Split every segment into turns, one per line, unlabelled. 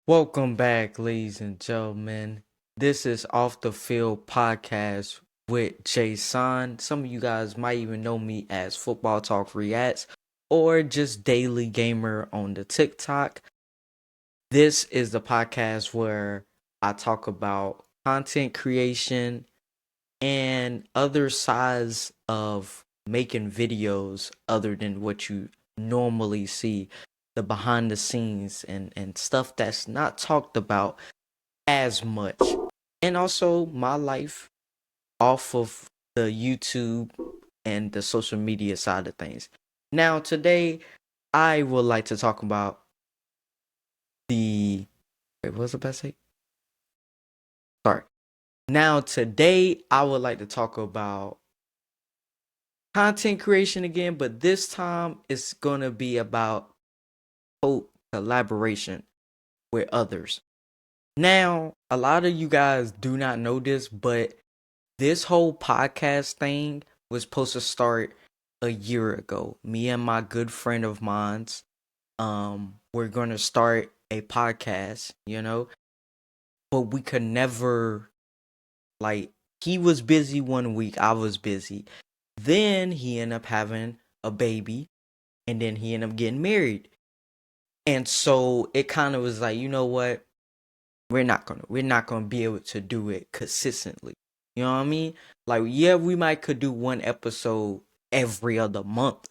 Welcome back, ladies and gentlemen. This is Off the Field podcast with Jason. Some of you guys might even know me as Footballtalk Reacts or just Daily Gamer on the TikTok. This is the podcast where I talk about content creation and other sides of making videos other than what you normally see, the behind the scenes and stuff that's not talked about as much. And also my life off of the YouTube and the social media side of things. Now today I would like to talk about the what was the best say? Sorry. Now today I would like to talk about content creation again, but this time it's gonna be about collaboration with others. Now, a lot of you guys do not know this, but this whole podcast thing was supposed to start a year ago. Me and my good friend of mine's, we're gonna start a podcast, but we could never like he was busy one week, I was busy. Then he ended up having a baby, and then he ended up getting married. And so it kind of was like, you know what? We're not gonna be able to do it consistently. You know what I mean? Like, yeah, we might could do one episode every other month,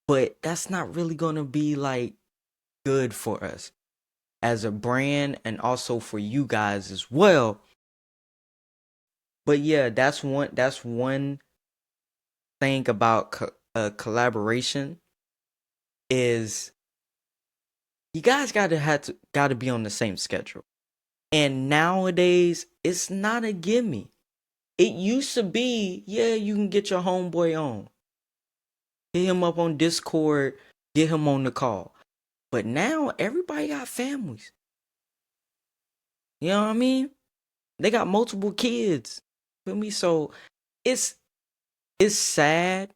but that's not really gonna be like good for us as a brand and also for you guys as well. But yeah, that's one thing about collaboration is you guys gotta be on the same schedule. And nowadays, it's not a gimme. It used to be, yeah, you can get your homeboy on. Hit him up on Discord, get him on the call. But now everybody got families. You know what I mean? They got multiple kids. Feel me? So it's it's sad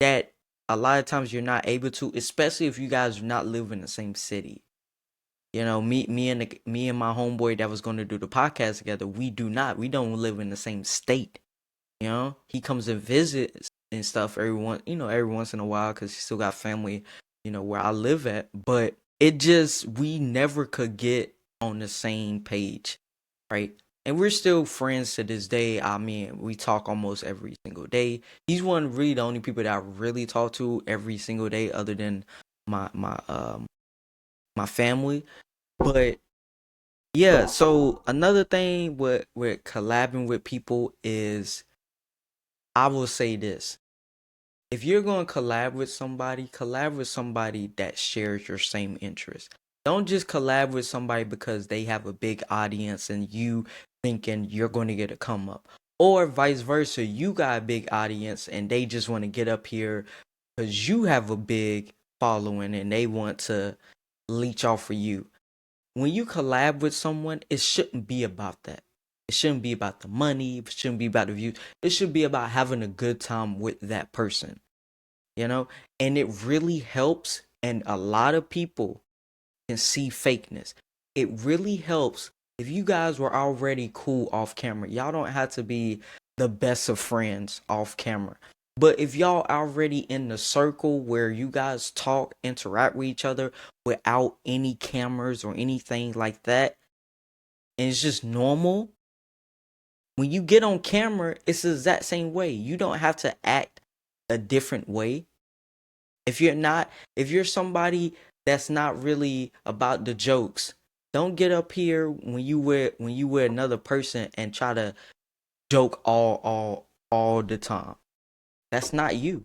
that a lot of times you're not able to, especially if you guys do not live in the same city. Me and my homeboy that was going to do the podcast together, we don't live in the same state. He comes and visits and stuff every once in a while because he still got family, where I live at. But we never could get on the same page, right? And we're still friends to this day. I mean, we talk almost every single day. He's one of really the only people that I really talk to every single day, other than my family. But yeah, so another thing with collabing with people is, I will say this. If you're going to collab with somebody that shares your same interests. Don't just collab with somebody because they have a big audience and you thinking you're going to get a come up. Or vice versa, you got a big audience and they just want to get up here because you have a big following and they want to leech off for you. When you collab with someone, it shouldn't be about that. It shouldn't be about the money. It shouldn't be about the views. It should be about having a good time with that person, And it really helps. And a lot of people can see fakeness. It really helps if you guys were already cool off camera. Y'all don't have to be the best of friends off camera. But if y'all already in the circle where you guys talk, interact with each other without any cameras or anything like that, and it's just normal, when you get on camera, it's the exact same way. You don't have to act a different way. If you're somebody that's not really about the jokes, don't get up here when you with another person and try to joke all the time. That's not you.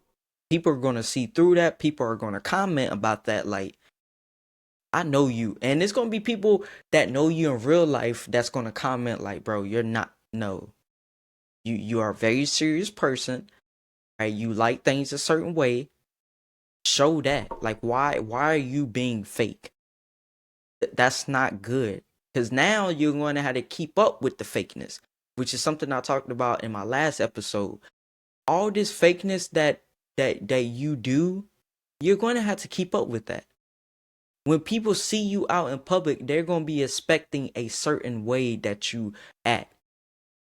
People are gonna see through that. People are gonna comment about that. Like, I know you, and it's gonna be people that know you in real life that's gonna comment like, "Bro, you're not. No, you are a very serious person. Right? You like things a certain way. Show that. Like, why are you being fake? That's not good. Because now you're going to have to keep up with the fakeness, which is something I talked about in my last episode. All this fakeness that you do, you're going to have to keep up with that. When people see you out in public, they're gonna be expecting a certain way that you act.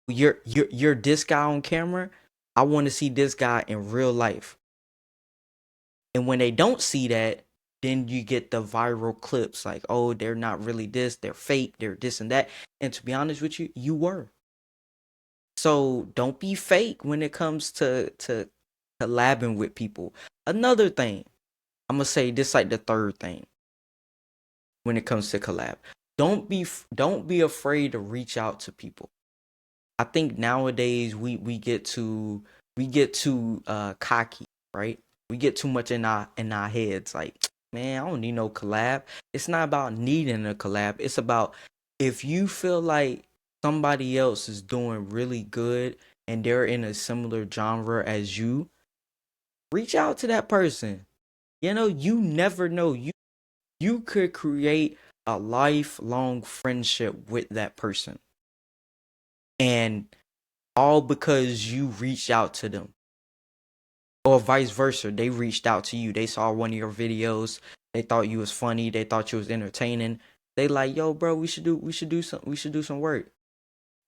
You're this guy on camera. I want to see this guy in real life. And when they don't see that, then you get the viral clips like, oh, they're not really this, they're fake, they're this and that. And to be honest with you, you were. So don't be fake when it comes to collabing with people. Another thing, I'm gonna say this like the third thing when it comes to collab. Don't be afraid to reach out to people. I think nowadays we get too cocky, right? We get too much in our heads. Like, man, I don't need no collab. It's not about needing a collab. It's about if you feel like somebody else is doing really good and they're in a similar genre as you, reach out to that person. You never know. You could create a lifelong friendship with that person. And all because you reached out to them. Or vice versa. They reached out to you. They saw one of your videos. They thought you was funny. They thought you was entertaining. They like, yo, bro, we should do some work.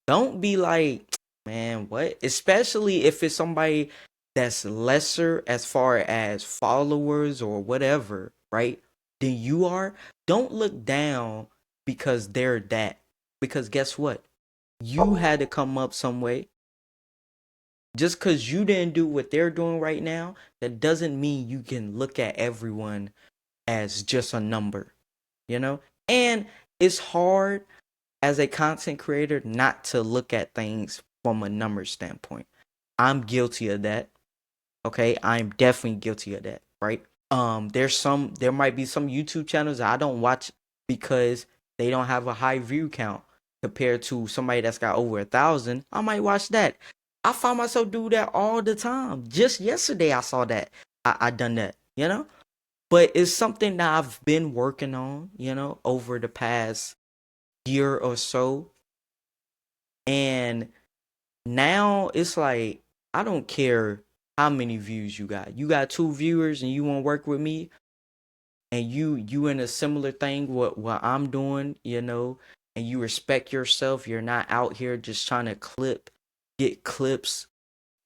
Don't be like, man, what? Especially if it's somebody that's lesser as far as followers or whatever, right? Than you are. Don't look down because they're that. Because guess what? You had to come up some way. Just because you didn't do what they're doing right now, that doesn't mean you can look at everyone as just a number, you know? And it's hard as a content creator not to look at things from a number standpoint. I'm guilty of that. Okay, I'm definitely guilty of that, right? There might be some YouTube channels I don't watch because they don't have a high view count compared to somebody that's got over 1,000. I might watch that. I find myself do that all the time. Just yesterday I saw that. I done that. But it's something that I've been working on, over the past year or so. And now it's like I don't care how many views you got. You got 2 viewers and you want to work with me, and you in a similar thing what I'm doing, and you respect yourself. You're not out here just trying to get clips,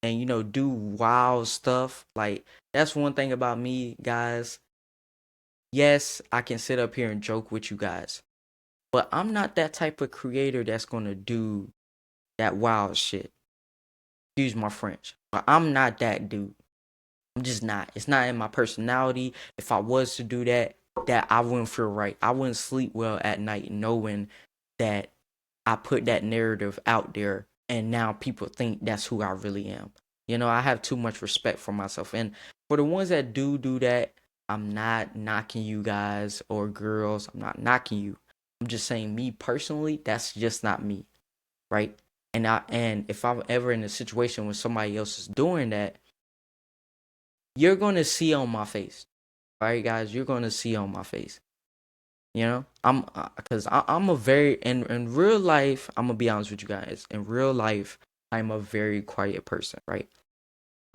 and do wild stuff. Like, that's one thing about me, guys. Yes, I can sit up here and joke with you guys, but I'm not that type of creator that's gonna do that wild shit. Excuse my French, but I'm not that dude. I'm just not. It's not in my personality. If I was to do that I wouldn't feel right. I wouldn't sleep well at night knowing that I put that narrative out there and now people think that's who I really am. I have too much respect for myself. And for the ones that do that, I'm not knocking you guys or girls. I'm not knocking you. I'm just saying, me personally, that's just not me, right? And if I'm ever in a situation where somebody else is doing that, you're gonna see on my face. All right, guys, you're gonna see on my face. I'm because I'm a very in real life. I'm gonna be honest with you guys. In real life, I'm a very quiet person, right?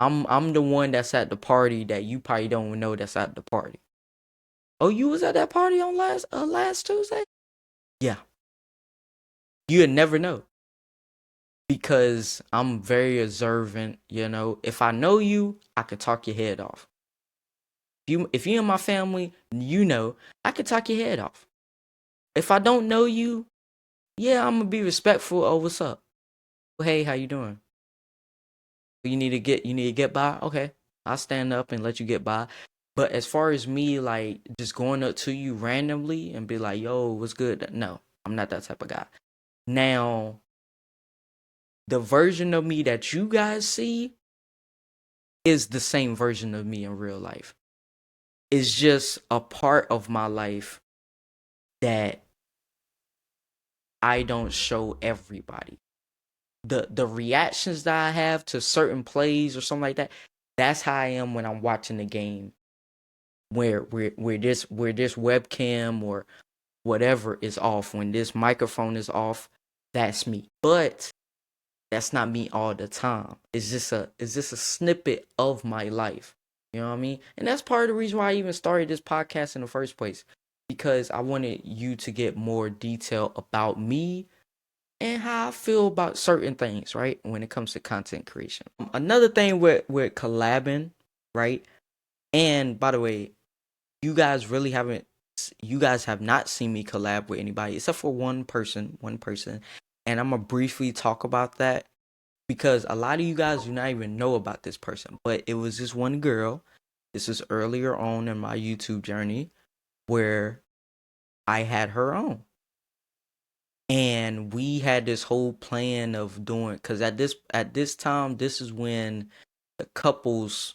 I'm the one that's at the party that you probably don't know that's at the party. Oh, you was at that party on last Tuesday? Yeah, you'd never know because I'm very observant. If I know you, I could talk your head off. If you in my family, I could talk your head off. If I don't know you, yeah, I'm gonna be respectful. Oh, what's up? Hey, how you doing? You need to get by. Okay, I'll stand up and let you get by. But as far as me, like, just going up to you randomly and be like, "Yo, what's good?" No, I'm not that type of guy. Now, the version of me that you guys see is the same version of me in real life. It's just a part of my life that I don't show everybody. The reactions that I have to certain plays or something like that, that's how I am when I'm watching the game. Where this webcam or whatever is off, when this microphone is off, that's me. But that's not me all the time. It's just a snippet of my life. You know what I mean? And that's part of the reason why I even started this podcast in the first place. because I wanted you to get more detail about me and how I feel about certain things, right? When it comes to content creation. Another thing with collabing, right? And by the way, you guys really haven't you guys have not seen me collab with anybody except for one person. And I'm gonna briefly talk about that because a lot of you guys do not even know about this person. But it was this one girl. This is earlier on in my YouTube journey where I had her on. And we had this whole plan of doing, because at this time, this is when the couples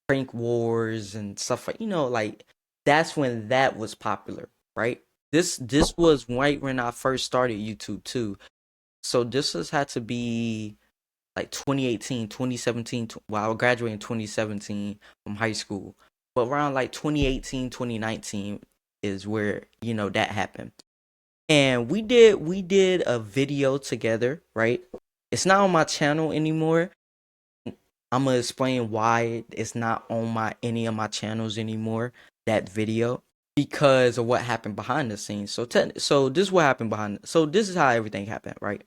prank wars and stuff, like, like, that's when that was popular, right? This was right when I first started YouTube too. So this has had to be like 2018, 2017. Well, I graduated in 2017 from high school, but around like 2018, 2019 is where that happened. And we did a video together, right? It's not on my channel anymore. I'm gonna explain why it's not on my any of my channels anymore, that video, because of what happened behind the scenes. So this is what happened so this is how everything happened, right?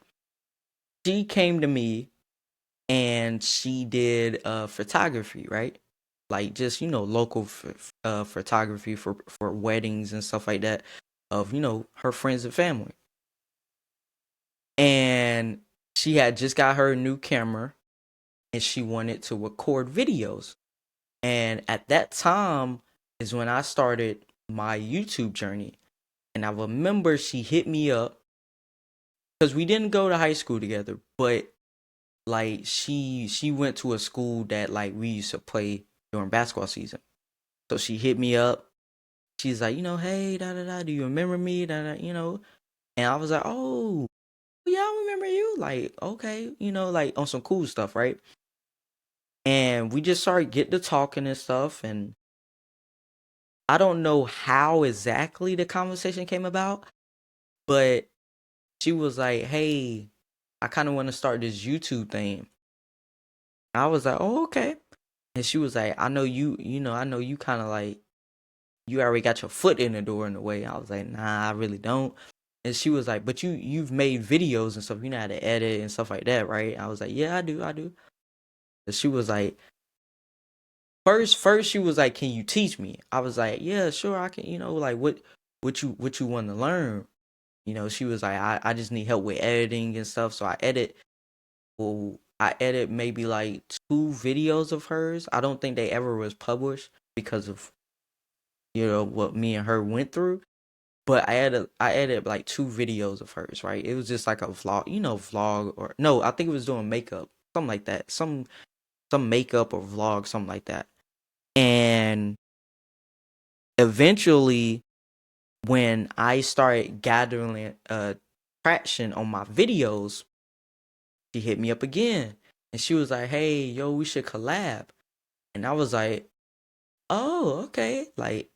She came to me and she did photography, right? Like, just local photography for weddings and stuff like that of her friends and family. And she had just got her new camera and she wanted to record videos. And at that time is when I started my YouTube journey. And I remember she hit me up because we didn't go to high school together, but like she went to a school that like we used to play during basketball season. So she hit me up. She's like, hey, da da da, do you remember me? Da da. And I was like, oh, yeah, I remember you. Like, okay, like on some cool stuff, right? And we just started getting to talking and stuff. And I don't know how exactly the conversation came about, but she was like, hey, I kind of want to start this YouTube thing. I was like, oh, okay. And she was like, I know you kind of like, you already got your foot in the door in a way. I was like, nah, I really don't. And she was like, but you've made videos and stuff. You know how to edit and stuff like that, right? I was like, yeah, I do. And she was like, first she was like, can you teach me? I was like, yeah, sure, I can. Like, what you want to learn? She was like, I just need help with editing and stuff. So I edit maybe like 2 videos of hers. I don't think they ever was published because of what me and her went through. But I edited like 2 videos of hers, right? It was just like a vlog, vlog, or no, I think it was doing makeup, something like that, some makeup or vlog, something like that. And eventually, when I started gathering traction on my videos, she hit me up again, and she was like, "Hey, yo, we should collab." And I was like, "Oh, okay. Like,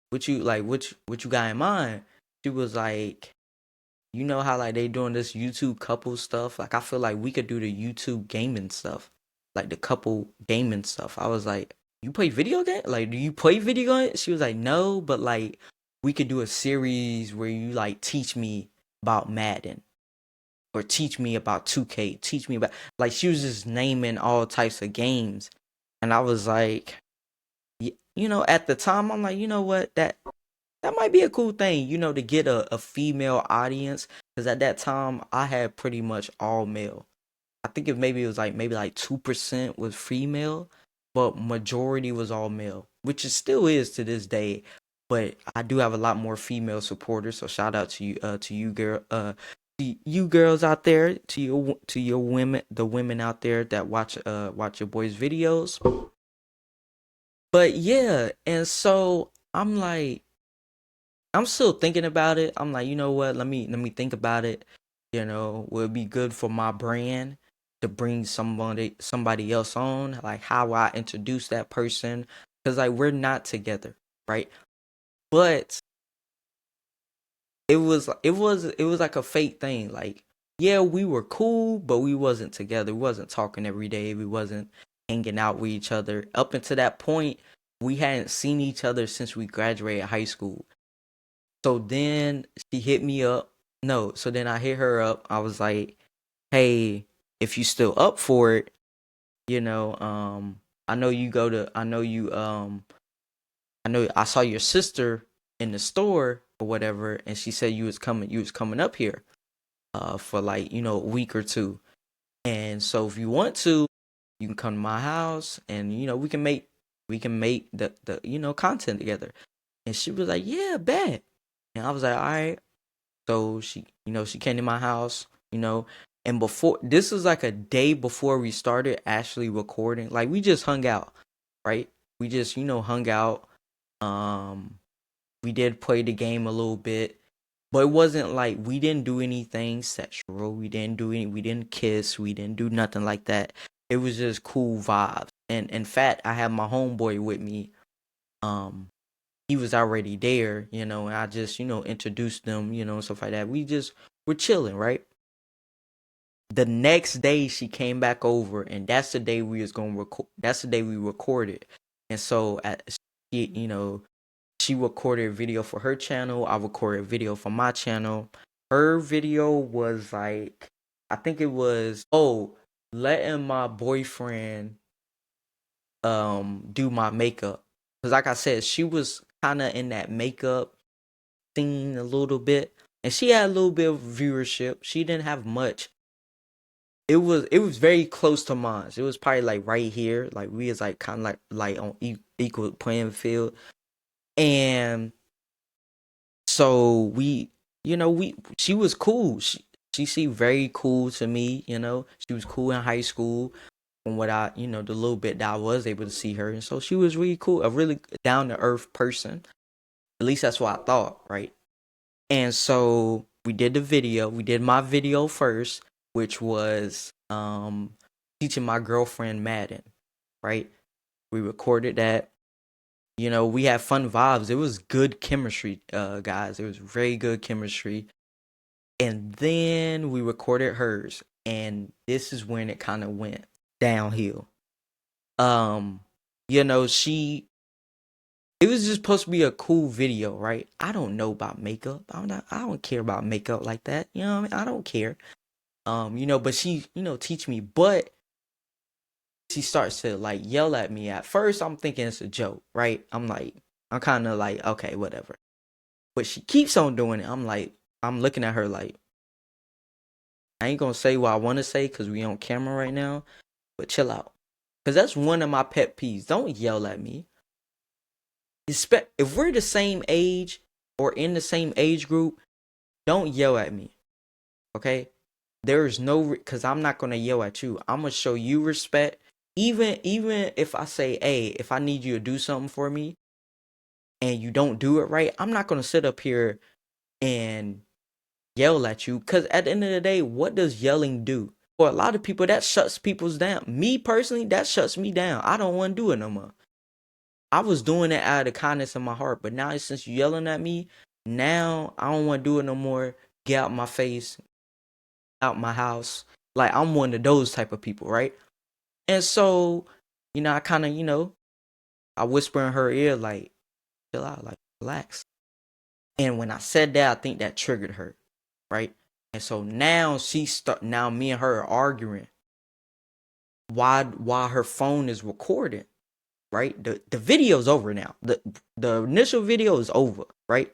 what you got in mind?" She was like, you know how like they doing this YouTube couple stuff? Like, I feel like we could do the YouTube gaming stuff, like the couple gaming stuff. I was like, you play video game? Like, do you play video games? She was like, no, but like we could do a series where you like teach me about Madden or teach me about 2K, teach me about, like, she was just naming all types of games. And I was like, at the time, I'm like, you know what, that might be a cool thing, to get a female audience. Because at that time, I had pretty much all male. I think it was like maybe like 2% was female, but majority was all male, which it still is to this day. But I do have a lot more female supporters. So shout out to you to you girls out there, to your women, the women out there that watch your boys' videos. But yeah, and so I'm like, I'm still thinking about it. I'm like, you know what? Let me think about it. Will it be good for my brand to bring somebody else on? Like, how I introduce that person? Because like we're not together, right? But it was like a fake thing. Like, yeah, we were cool, but we wasn't together. We wasn't talking every day. We wasn't hanging out with each other. Up until that point, we hadn't seen each other since we graduated high school. So then she hit me up. No, so then I hit her up. I was like, "Hey, if you still up for it, you know, I know you go to I know you I know I saw your sister in the store or whatever, and she said you was coming up here for like, a week or two. And so if you want to, you can come to my house and we can make the content together." And she was like, "Yeah, bet." And I was like, "All right." So she came to my house, and before this was like a day before we started actually recording. Like we just hung out, right? We just, hung out. Um, we did play the game a little bit, but it wasn't like we didn't do anything sexual. We didn't kiss, we didn't do nothing like that. It was just cool vibes. And in fact, I had my homeboy with me. Um, he was already there, and I just, introduced them, and stuff like that. We just were chilling, right? The next day she came back over, and that's the day we was gonna record. That's the day we recorded. And so she, she recorded a video for her channel. I recorded a video for my channel. Her video was like, I think it was, letting my boyfriend do my makeup. Cause like I said, she was kind of in that makeup scene a little bit, and she had a little bit of viewership. She didn't have much. It was very close to mine. It was probably like right here, like we was like kind of like on equal playing field. And so she was cool. She seemed very cool to me. She was cool in high school from what the little bit that I was able to see her. And so she was really cool, a really down to earth person. At least that's what I thought, right? And so we did the video. We did my video first, which was teaching my girlfriend Madden, right? We recorded that. We had fun vibes. It was good chemistry, guys. It was very good chemistry. And then we recorded hers, and this is when it kind of went downhill. Um, she it was just supposed to be a cool video, right? I don't know about makeup. I don't care about makeup like that. You know what I mean? I don't care. But she, teach me, but she starts to like yell at me. At first I'm thinking it's a joke, right? I'm kind of like, okay, whatever. But she keeps on doing it. I'm looking at her like, I ain't gonna say what I want to say because we on camera right now, but chill out. Because that's one of my pet peeves. Don't yell at me. If we're the same age or in the same age group, don't yell at me. Okay? There's no, because I'm not gonna yell at you. I'm gonna show you respect. Even if I say, hey, if I need you to do something for me and you don't do it right, I'm not gonna sit up here and yell at you. Because at the end of the day, what does yelling do? For a lot of people, that shuts people's down. Me personally, that shuts me down. I don't want to do it no more. I was doing it out of the kindness of my heart, but now since you yelling at me, now I don't want to do it no more. Get out my face, out my house. Like I'm one of those type of people, right? And so, I kind of, I whisper in her ear like, chill out, like relax. And when I said that, I think that triggered her, right? And so now me and her are arguing. Why her phone is recording, right? The video's over now. The initial video is over, right?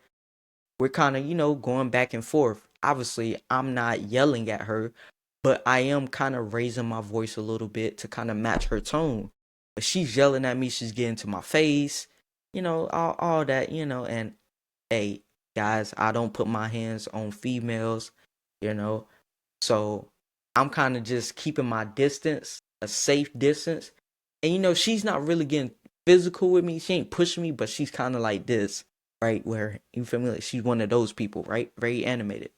We're kind of, going back and forth. Obviously, I'm not yelling at her, but I am kind of raising my voice a little bit to kind of match her tone. But she's yelling at me, she's getting to my face, all that, and hey, guys, I don't put my hands on females, you know. So I'm kind of just keeping my distance, a safe distance. And she's not really getting physical with me. She ain't pushing me, but she's kind of like this, right? Where you feel me? Like she's one of those people, right? Very animated.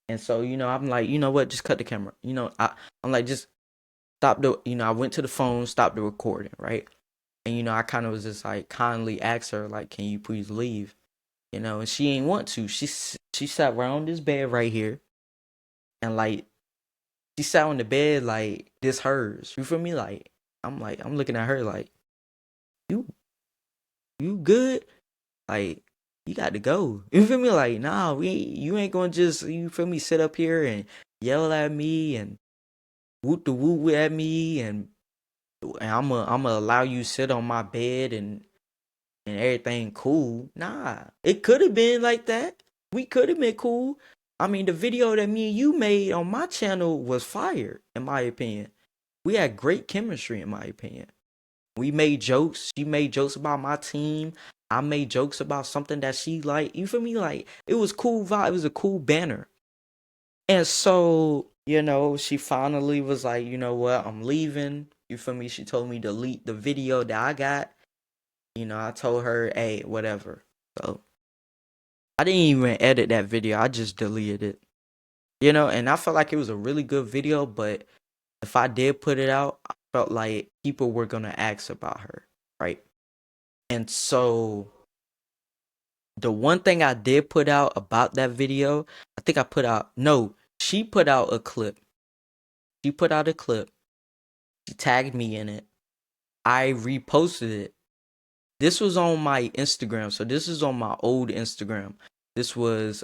And so, I'm like, you know what? Just cut the camera. I'm like, just stop I went to the phone, stopped the recording, right? And I kind of was just like kindly asked her, like, can you please leave? And she ain't want to. She sat around this bed right here, and like she sat on the bed like this hers. You feel me? I'm looking at her like, you good? Like you got to go. You feel me? Like, nah, you ain't gonna just, you feel me, sit up here and yell at me and whoop the woo at me, and I'm gonna allow you sit on my bed and everything cool. Nah, it could have been like that. We could have been cool. I mean, the video that me and you made on my channel was fire, in my opinion. We had great chemistry, in my opinion. We made jokes. She made jokes about my team. I made jokes about something that she liked. You feel me? Like, it was cool vibe. It was a cool banner. And so, she finally was like, you know what? I'm leaving. You feel me? She told me to delete the video that I got. I told her, hey, whatever. So I didn't even edit that video. I just deleted it. And I felt like it was a really good video, but if I did put it out, I felt like people were gonna ask about her, right? And so the one thing I did put out about that video, I think I put out, no, she put out a clip. She put out a clip. She tagged me in it. I reposted it. This was on my Instagram. So this is on my old Instagram. This was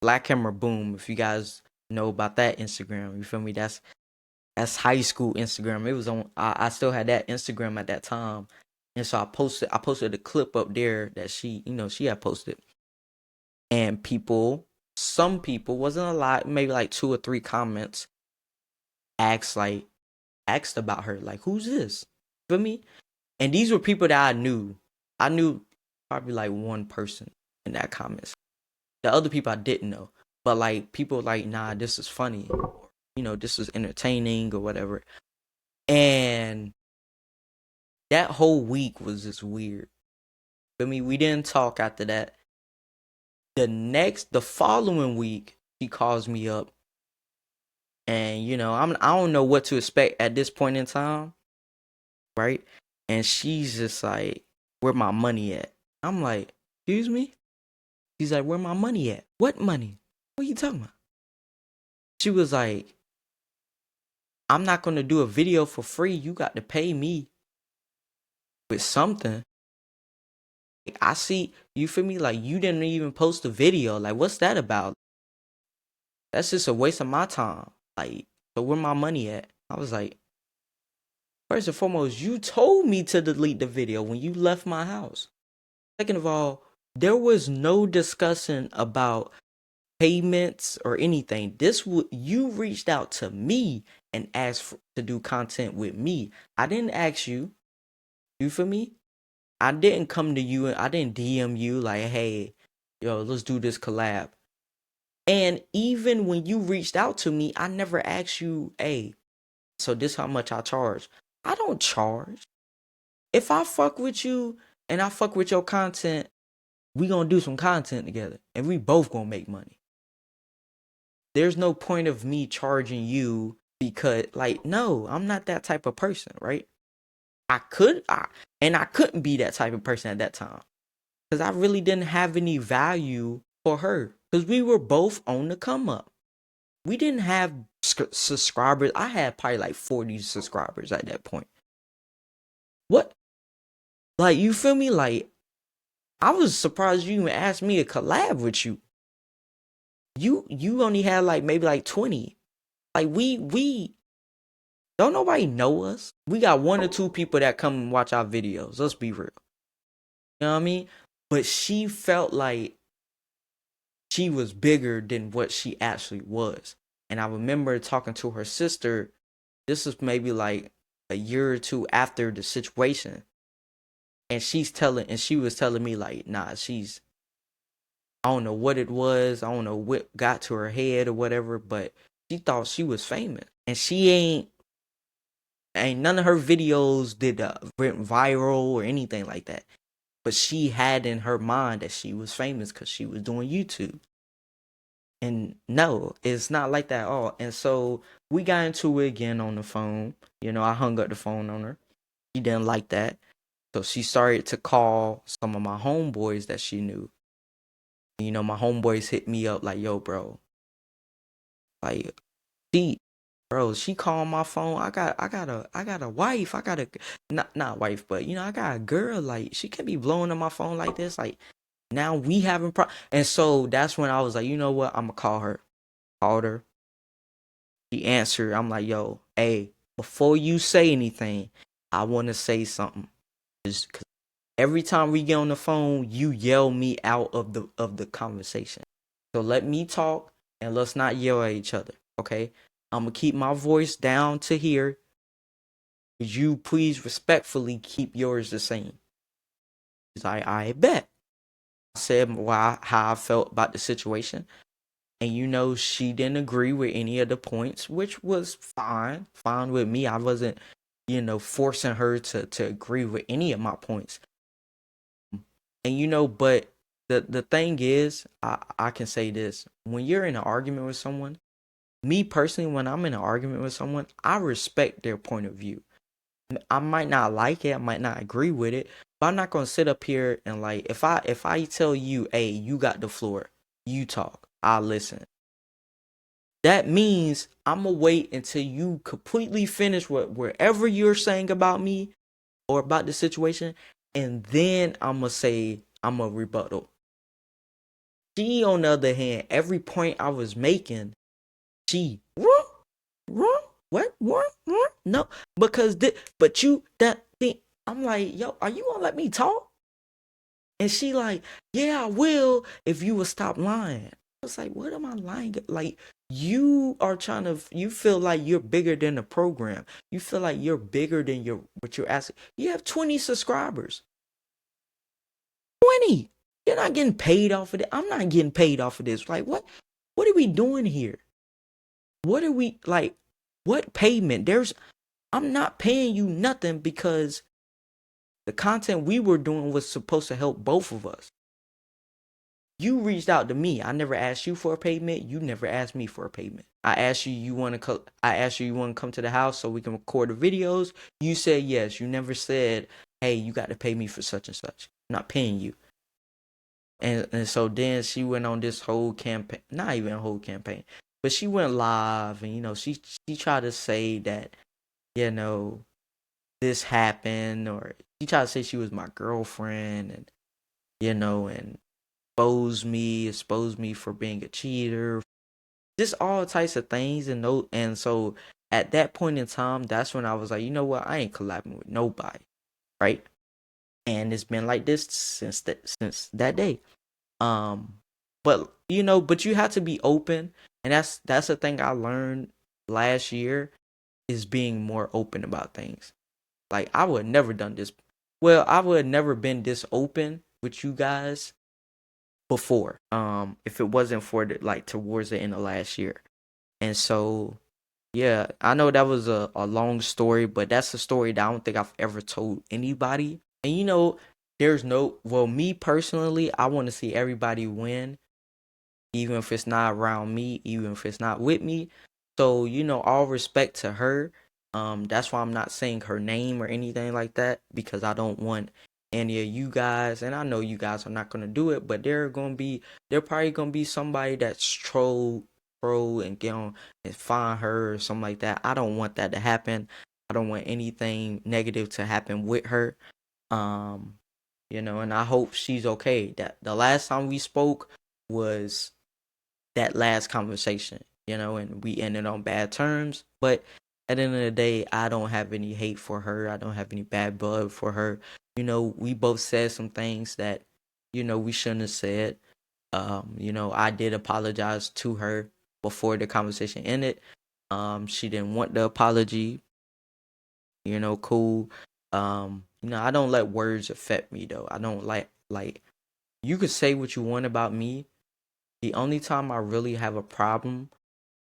Black Hammer Boom. If you guys know about that Instagram, you feel me? That's high school Instagram. It was on. I still had that Instagram at that time, and so I posted a clip up there that she had posted, and some people, wasn't a lot, maybe like 2 or 3 comments, asked about her, like, who's this? Feel me? And these were people that I knew. I knew probably like one person in that comments. The other people I didn't know. But like people like, nah, this is funny. This is entertaining or whatever. And that whole week was just weird. I mean, we didn't talk after that. The following week, she calls me up. And I don't know what to expect at this point in time. Right? And she's just like, where my money at? I'm like, excuse me? She's like, where my money at? What money? What are you talking about? She was like, I'm not going to do a video for free. You got to pay me with something. I see, you feel me? Like, you didn't even post a video. Like, what's that about? That's just a waste of my time. Like, so where my money at? I was like, first and foremost, you told me to delete the video when you left my house. Second of all, there was no discussion about payments or anything. You reached out to me and asked to do content with me. I didn't ask you. You feel me? I didn't come to you and I didn't DM you like, hey, yo, let's do this collab. And even when you reached out to me, I never asked you, hey, so this how much I charge. I don't charge. If I fuck with you and I fuck with your content, we gonna do some content together and we both gonna make money. There's no point of me charging you because, like, no, I'm not that type of person, right? I couldn't be that type of person at that time because I really didn't have any value for her because we were both on the come up. We didn't have subscribers. I had probably like 40 subscribers at that point. What? Like, you feel me? Like, I was surprised you even asked me to collab with you. You only had like maybe like 20. Like, we don't nobody know us. We got 1 or 2 people that come and watch our videos. Let's be real. You know what I mean? But she felt like she was bigger than what she actually was. And I remember talking to her sister. This was maybe like a year or 2 after the situation. And she was telling me like, nah, I don't know what it was. I don't know what got to her head or whatever, but she thought she was famous. And she ain't none of her videos went viral or anything like that. But she had in her mind that she was famous because she was doing YouTube. And no, it's not like that at all. And so we got into it again on the phone. I hung up the phone on her. She didn't like that. So she started to call some of my homeboys that she knew. My homeboys hit me up like, yo, bro. Like, she called my phone. I got a wife. I got a not wife, but I got a girl. Like, she can't be blowing on my phone like this. Like, Now we having and so that's when I was like, you know what? I'm gonna call her. Called her. She answered. I'm like, yo, hey, before you say anything, I want to say something. Cause every time we get on the phone, you yell me out of the conversation. So let me talk and let's not yell at each other. Okay. I'm gonna keep my voice down to here. Could you please respectfully keep yours the same? She's like, I bet. I said how I felt about the situation. And she didn't agree with any of the points, which was fine with me. I wasn't, forcing her to agree with any of my points. And but the thing is, I can say this. When you're in an argument with someone, me personally, when I'm in an argument with someone, I respect their point of view. I might not like it, I might not agree with it, but I'm not gonna sit up here and like if I tell you, hey, you got the floor, you talk, I'll listen. That means I'm gonna wait until you completely finish wherever you're saying about me or about the situation, and then I'm gonna say I'm a rebuttal. She, on the other hand, every point I was making, she what no, because but you that thing. I'm like, yo, are you gonna let me talk? And she like, yeah, I will if you will stop lying. I was like, what am I lying? Like, you are trying to, you feel like you're bigger than the program. You feel like you're bigger than what you're asking. You have 20 subscribers. 20. You're not getting paid off of it. I'm not getting paid off of this. Like, what are we doing here? What are we like? What payment? I'm not paying you nothing because the content we were doing was supposed to help both of us. You reached out to me. I never asked you for a payment. You never asked me for a payment. I asked you want to I asked you want to come to the house so we can record the videos. You said yes. You never said, "Hey, you got to pay me for such and such." I'm not paying you. And so then she went on this whole campaign, not even a whole campaign, but she went live and she tried to say that, you know, this happened, or she tried to say she was my girlfriend, and and expose me for being a cheater, just all types of things. And so at that point in time, that's when I was like, you know what, I ain't collabing with nobody, right? And it's been like this since that day. um but you have to be open, and that's the thing I learned last year, is being more open about things. Like, I would never done this. Well, I would never been this open with you guys before, if it wasn't for like towards the end of last year. And so, yeah, I know that was a long story, but that's a story that I don't think I've ever told anybody. And there's no, well, me personally, I want to see everybody win, even if it's not around me, even if it's not with me. So, all respect to her. That's why I'm not saying her name or anything like that, because I don't want any of you guys, and I know you guys are not gonna do it, but there probably gonna be somebody that's troll and get on and find her or something like that. I don't want that to happen. I don't want anything negative to happen with her. Um, and I hope she's okay. That the last time we spoke was that last conversation, and we ended on bad terms. But at the end of the day, I don't have any hate for her. I don't have any bad blood for her. We both said some things that, we shouldn't have said. I did apologize to her before the conversation ended. She didn't want the apology. Cool. I don't let words affect me though. I don't like you could say what you want about me. The only time I really have a problem,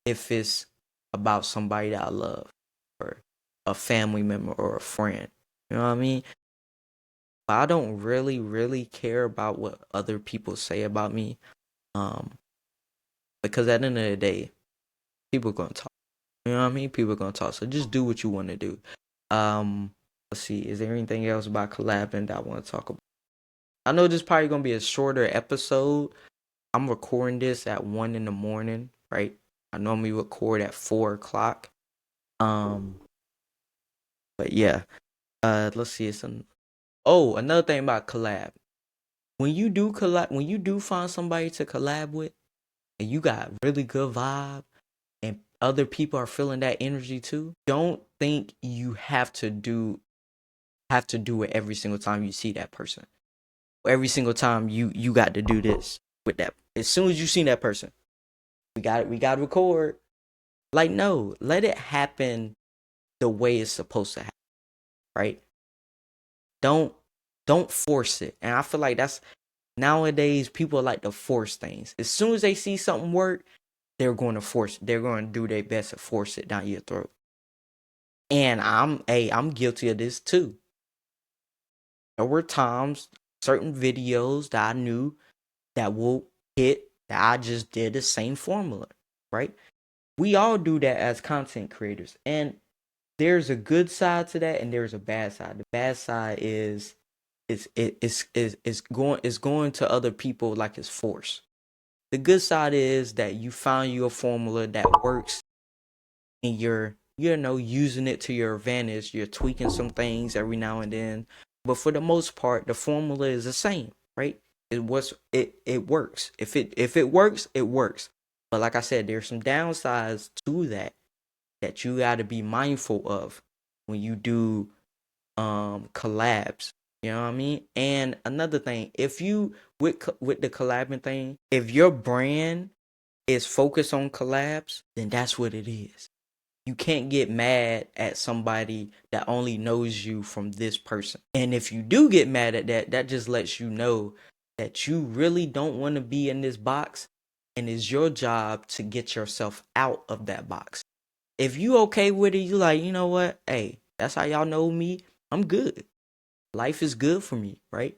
if it's about somebody that I love, or a family member or a friend. You know what I mean? But I don't really, really care about what other people say about me. Um, because at the end of the day, people are gonna talk. You know what I mean? People are gonna talk. So just do what you want to do. Let's see. Is there anything else about collabing that I want to talk about? I know this is probably gonna be a shorter episode. I'm recording this at 1 in the morning, right? I normally record at 4 o'clock. Um, but yeah. Let's see. Another thing about collab. when you do collab, when you do find somebody to collab with, and you got really good vibe, and other people are feeling that energy too, don't think you have to do it every single time you see that person. Every single time you got to do this with that. As soon as you see that person, we got to record. Like, no, let it happen the way it's supposed to happen, right? Don't don't force it. And I feel like that's nowadays people like to force things. As soon as they see something work, they're going to force it. They're going to do their best to force it down your throat. And I'm guilty of this too. There were times, certain videos that I knew that will hit, that I just did the same formula, right? We all do that as content creators. And there's a good side to that and there's a bad side. The bad side is going to other people like it's forced. The good side is that you found you a formula that works and you're using it to your advantage. You're tweaking some things every now and then, but for the most part, the formula is the same, right? It works. If it works, it works. But like I said, there's some downsides to that you got to be mindful of when you do collabs. You know what I mean? And another thing, if you with the collabing thing, if your brand is focused on collabs, then that's what it is. You can't get mad at somebody that only knows you from this person. And if you do get mad at that, that just lets you know that you really don't want to be in this box and it's your job to get yourself out of that box. If you okay with it, you like, you know what? Hey, that's how y'all know me. I'm good. Life is good for me, right?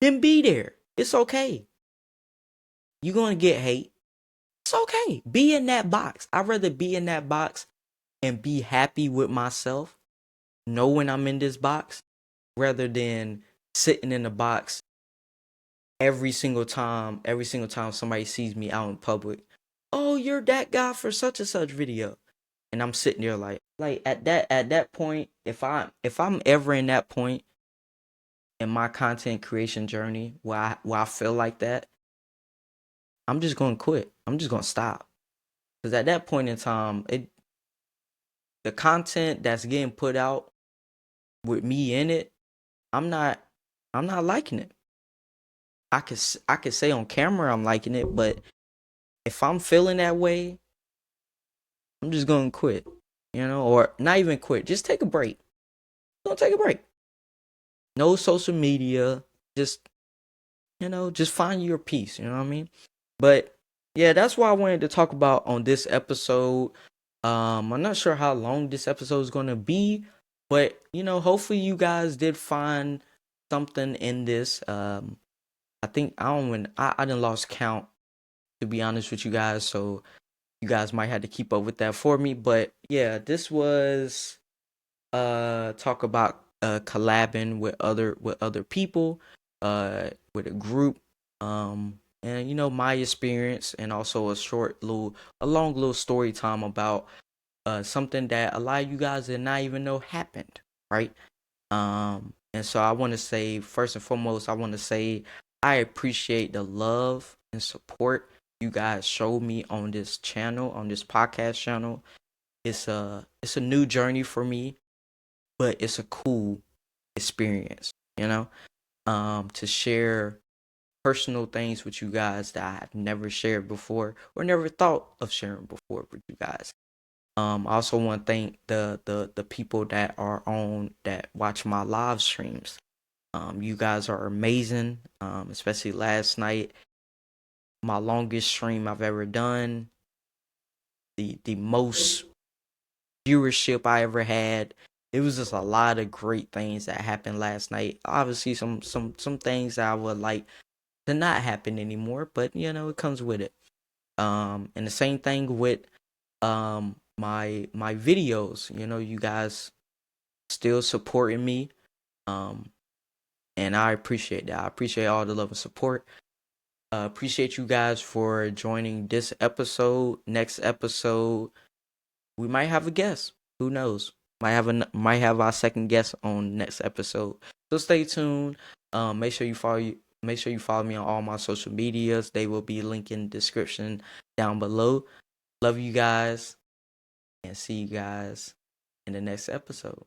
Then be there. It's okay. You're going to get hate. It's okay. Be in that box. I'd rather be in that box and be happy with myself, knowing I'm in this box, rather than sitting in the box every single time somebody sees me out in public. Oh, you're that guy for such and such video. And I'm sitting there like at that point, if I'm ever in that point in my content creation journey where I feel like that, I'm just gonna quit. I'm just gonna stop. Because at that point in time, the content that's getting put out with me in it, I'm not I'm not liking it. I could say on camera I'm liking it, but if I'm feeling that way, I'm just gonna quit. Or not even quit. Just take a break. Don't take a break. No social media. Just just find your peace. You know what I mean? But yeah, that's what I wanted to talk about on this episode. I'm not sure how long this episode is gonna be, but hopefully you guys did find something in this. I think I don't win. I done lost count, to be honest with you guys, so you guys might have to keep up with that for me. But yeah, this was talk about collabing with other people, with a group, and my experience, and also a long little story time about something that a lot of you guys did not even know happened, right? And so I want to say, first and foremost, I want to say I appreciate the love and support you guys show me on this channel, on this podcast channel. It's a new journey for me, but it's a cool experience, to share personal things with you guys that I have never shared before or never thought of sharing before with you guys. I also want to thank the people that watch my live streams. You guys are amazing. Especially last night, my longest stream I've ever done. The most viewership I ever had. It was just a lot of great things that happened last night. Obviously, some things I would like to not happen anymore, but it comes with it. And the same thing with my videos. You guys still supporting me. Um, and I appreciate that. I appreciate all the love and support. Appreciate you guys for joining this episode. Next episode, we might have a guest. Who knows? Might have our second guest on next episode. So stay tuned. Make sure you Make sure you follow me on all my social medias. They will be linked in the description down below. Love you guys, and see you guys in the next episode.